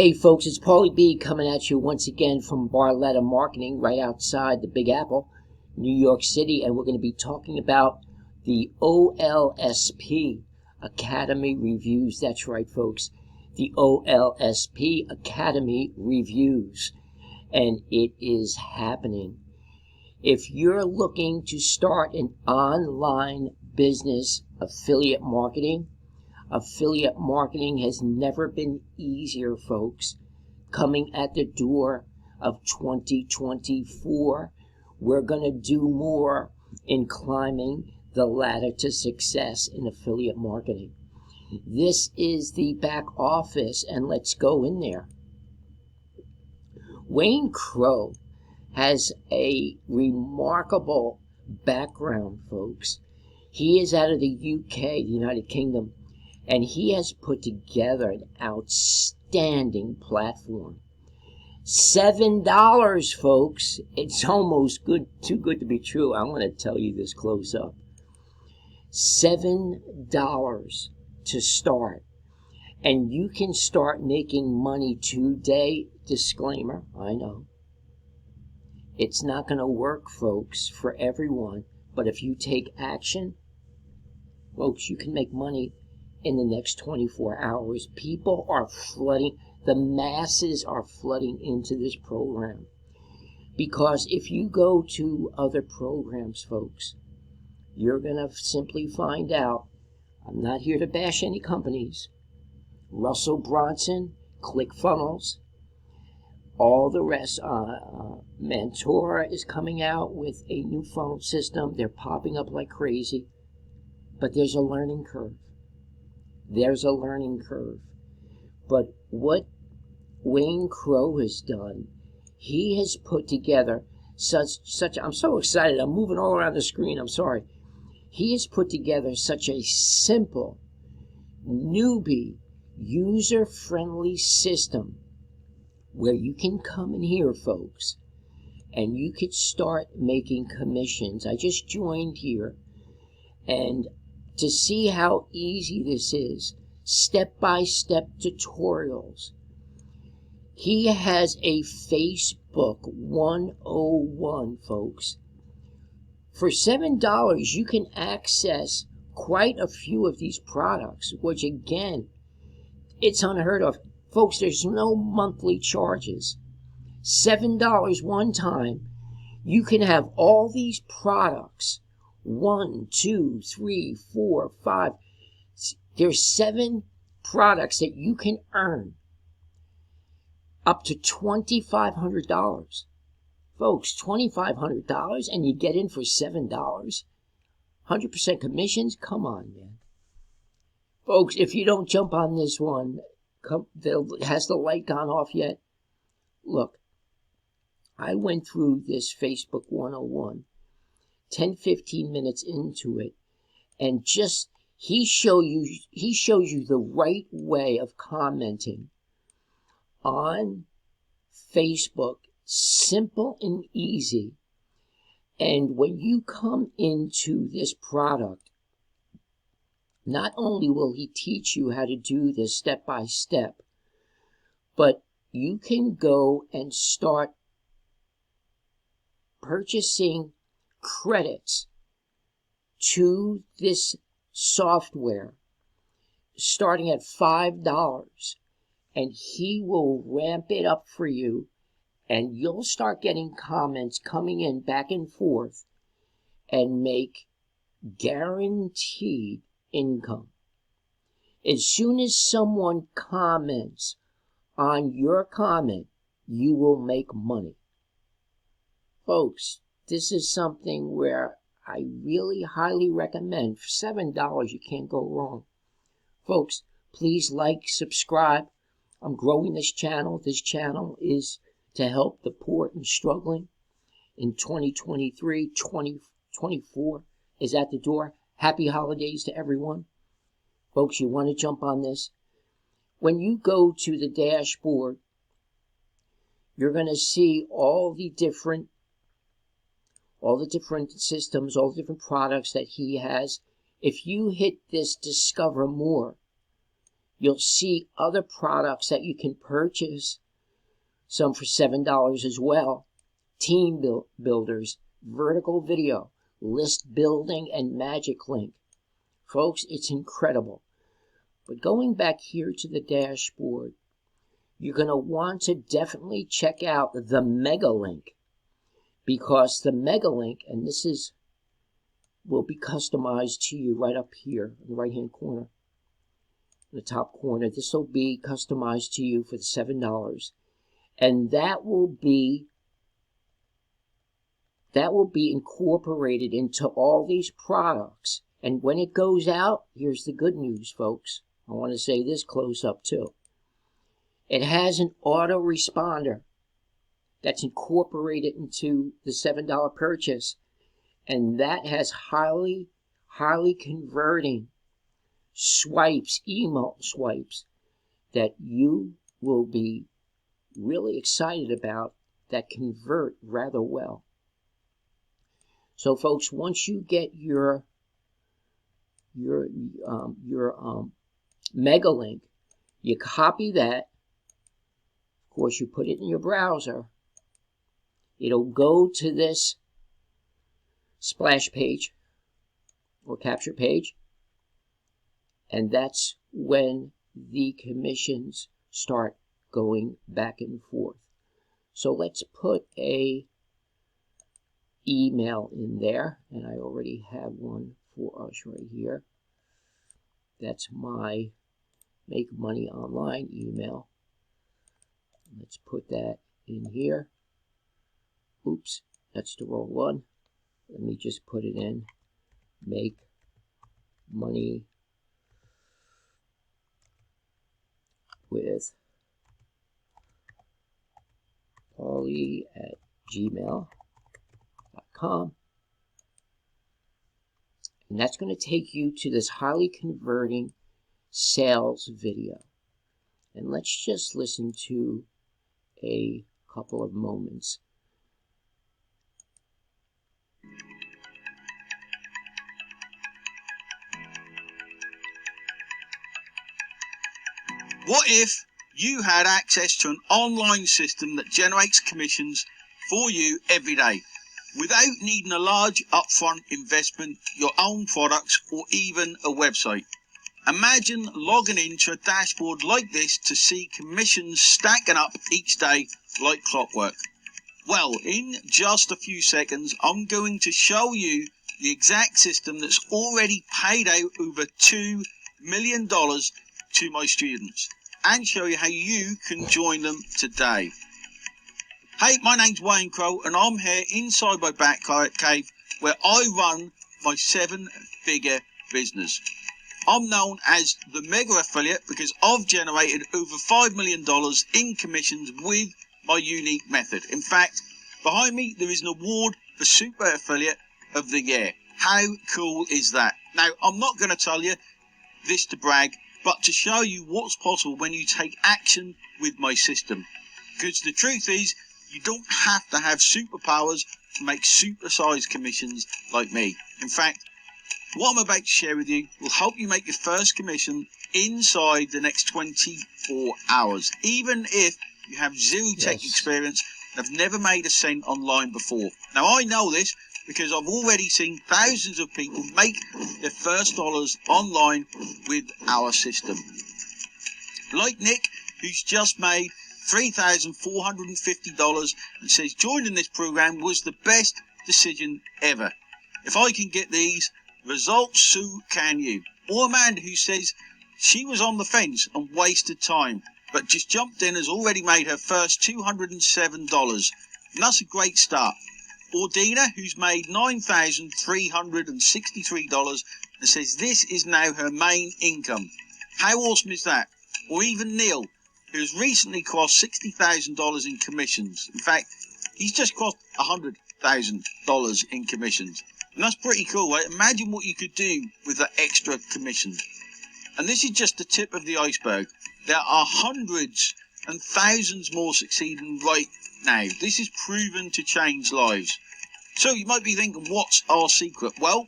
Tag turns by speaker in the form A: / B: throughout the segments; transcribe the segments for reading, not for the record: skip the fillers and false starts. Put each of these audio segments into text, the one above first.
A: Hey folks, it's Paulie B coming at you once again from Barletta Marketing right outside the Big Apple, New York City, and we're going to be talking about the Olsp Academy Reviews. That's right, folks, the Olsp Academy Reviews, and it is happening. If you're looking to start an online business, affiliate marketing has never been easier, folks. Coming at the door of 2024, we're going to do more in climbing the ladder to success in affiliate marketing. This is the back office, and let's go in there. Wayne Crow has a remarkable background, folks. He is out of the UK, the United Kingdom, and he has put together an outstanding platform. $7, folks. It's almost too good to be true. I want to tell you this close up. $7 to start. And you can start making money today. Disclaimer, I know. It's not going to work, folks, for everyone. But if you take action, folks, you can make money in the next 24 hours. People are flooding, the masses are flooding into this program. Because if you go to other programs, folks, you're going to simply find out, I'm not here to bash any companies, Russell Brunson, ClickFunnels, all the rest, Mentora is coming out with a new funnel system. They're popping up like crazy, but there's a learning curve. But what Wayne Crow has done, he has put together such I'm so excited. I'm moving all around the screen. I'm sorry. He has put together such a simple, newbie, user-friendly system where you can come in here, folks, and you could start making commissions. I just joined here, and to see how easy this is, step-by-step tutorials. He has a Facebook 101, folks. For $7, you can access quite a few of these products, which again, it's unheard of. Folks, there's no monthly charges. $7 one time, you can have all these products. 1, 2, 3, 4, 5. There's 7 products that you can earn up to $2,500. Folks, $2,500 and you get in for $7. 100% commissions? Come on, man. Folks, if you don't jump on this one, has the light gone off yet? Look, I went through this Facebook 101. 10-15 minutes into it, and just he shows you the right way of commenting on Facebook, simple and easy. And when you come into this product, not only will he teach you how to do this step by step, but you can go and start purchasing credits to this software starting at $5, and he will ramp it up for you, and you'll start getting comments coming in back and forth and make guaranteed income. As soon as someone comments on your comment, you will make money. Folks, this is something where I really highly recommend. For $7, you can't go wrong. Folks, please like, subscribe. I'm growing this channel. This channel is to help the poor and struggling. In 2023, 2024 is at the door. Happy holidays to everyone. Folks, you want to jump on this? When you go to the dashboard, you're going to see all the different systems, all the different products that he has. If you hit this Discover More, You'll see other products that you can purchase, some for $7 as well. Team builders, vertical video, list building, and magic link. Folks, it's incredible. But going back here to the dashboard, you're going to want to definitely check out the mega link, because the mega link, and this will be customized to you right up here in the right hand corner, in the top corner. This will be customized to you for the $7, and that will be incorporated into all these products. And when it goes out, here's the good news, folks. I want to say this close up too. It has an autoresponder that's incorporated into the $7 purchase, and that has highly converting swipes, email swipes, that you will be really excited about, that convert rather well. So folks, once you get your mega link, you copy that. Of course, you put it in your browser. It'll go to this splash page or capture page, and that's when the commissions start going back and forth. So let's put a email in there, and I already have one for us right here. That's my Make Money Online email. Let's put that in here. Oops, that's the wrong one. Let me just put it in. Make Money with Paulie@gmail.com. And that's going to take you to this highly converting sales video. And let's just listen to a couple of moments.
B: What if you had access to an online system that generates commissions for you every day, without needing a large upfront investment, your own products, or even a website? Imagine logging into a dashboard like this to see commissions stacking up each day like clockwork. Well, in just a few seconds, I'm going to show you the exact system that's already paid out over $2 million to my students, and show you how you can join them today. Hey, my name's Wayne Crow, and I'm here inside my back cave where I run my 7-figure business. I'm known as the Mega Affiliate because I've generated over $5 million in commissions with my unique method. In fact, behind me there is an award for Super Affiliate of the Year. How cool is that? Now, I'm not going to tell you this to brag, but to show you what's possible when you take action with my system. Because the truth is, you don't have to have superpowers to make supersized commissions like me. In fact, what I'm about to share with you will help you make your first commission inside the next 24 hours, even if you have zero tech experience and have never made a cent online before. Now, I know this because I've already seen thousands of people make their first dollars online with our system. Like Nick, who's just made $3,450 and says joining this program was the best decision ever. If I can get these results, so can you. Or Amanda, who says she was on the fence and wasted time, but just jumped in, has already made her first $207. And that's a great start. Or Dina, who's made $9,363 and says this is now her main income. How awesome is that? Or even Neil, who's recently crossed $60,000 in commissions. In fact, he's just crossed $100,000 in commissions. And that's pretty cool, right? Imagine what you could do with that extra commission. And this is just the tip of the iceberg. There are hundreds and thousands more succeeding right now. This is proven to change lives. So you might be thinking, what's our secret? Well,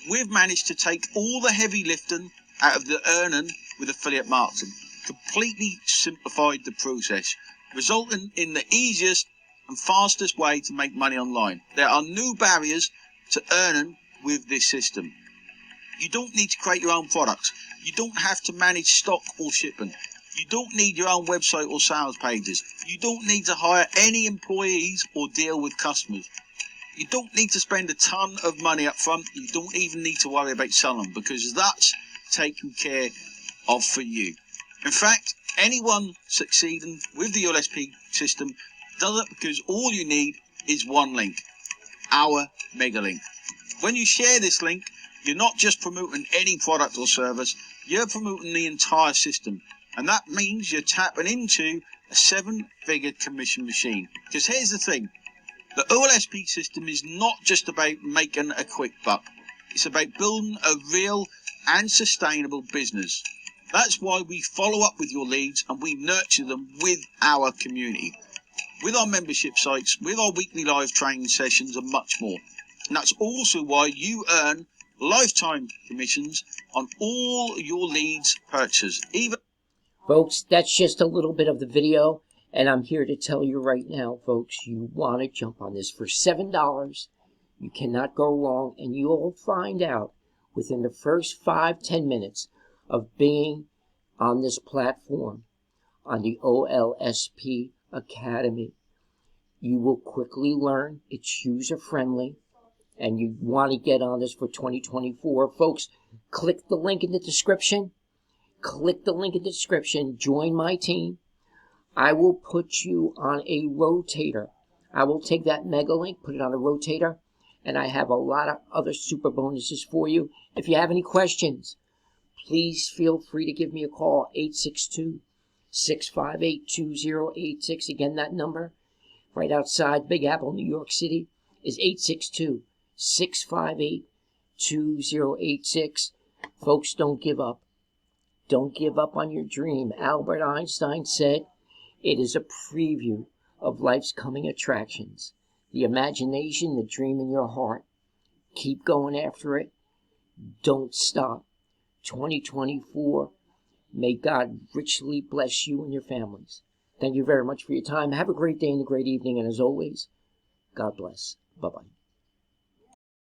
B: we've managed to take all the heavy lifting out of the earning with affiliate marketing completely simplified the process, resulting in the easiest and fastest way to make money online. There are no barriers to earning with this system. You don't need to create your own products. You don't have to manage stock or shipping. You don't need your own website or sales pages. You don't need to hire any employees or deal with customers. You don't need to spend a ton of money up front. You don't even need to worry about selling, because that's taken care of for you. In fact, anyone succeeding with the Olsp system does it because all you need is one link, our mega link. When you share this link, you're not just promoting any product or service, you're promoting the entire system. And that means you're tapping into a 7-figure commission machine. Because here's the thing, the Olsp system is not just about making a quick buck. It's about building a real and sustainable business. That's why we follow up with your leads and we nurture them with our community, with our membership sites, with our weekly live training sessions and much more. And that's also why you earn lifetime commissions on all your leads purchases.
A: Folks, that's just a little bit of the video, and I'm here to tell you right now, folks, you want to jump on this for $7. You cannot go wrong, and you'll find out within the first 5-10 minutes of being on this platform, on the Olsp Academy. You will quickly learn it's user-friendly, and you want to get on this for 2024. Folks, click the link in the description. Click the link in the description. Join my team. I will put you on a rotator. I will take that mega link, put it on a rotator, and I have a lot of other super bonuses for you. If you have any questions, please feel free to give me a call, 862-658-2086. Again, that number right outside Big Apple, New York City is 862-658-2086. Folks, don't give up. Don't give up on your dream. Albert Einstein said, it is a preview of life's coming attractions. The imagination, the dream in your heart. Keep going after it. Don't stop. 2024, may God richly bless you and your families. Thank you very much for your time. Have a great day and a great evening. And as always, God bless. Bye-bye.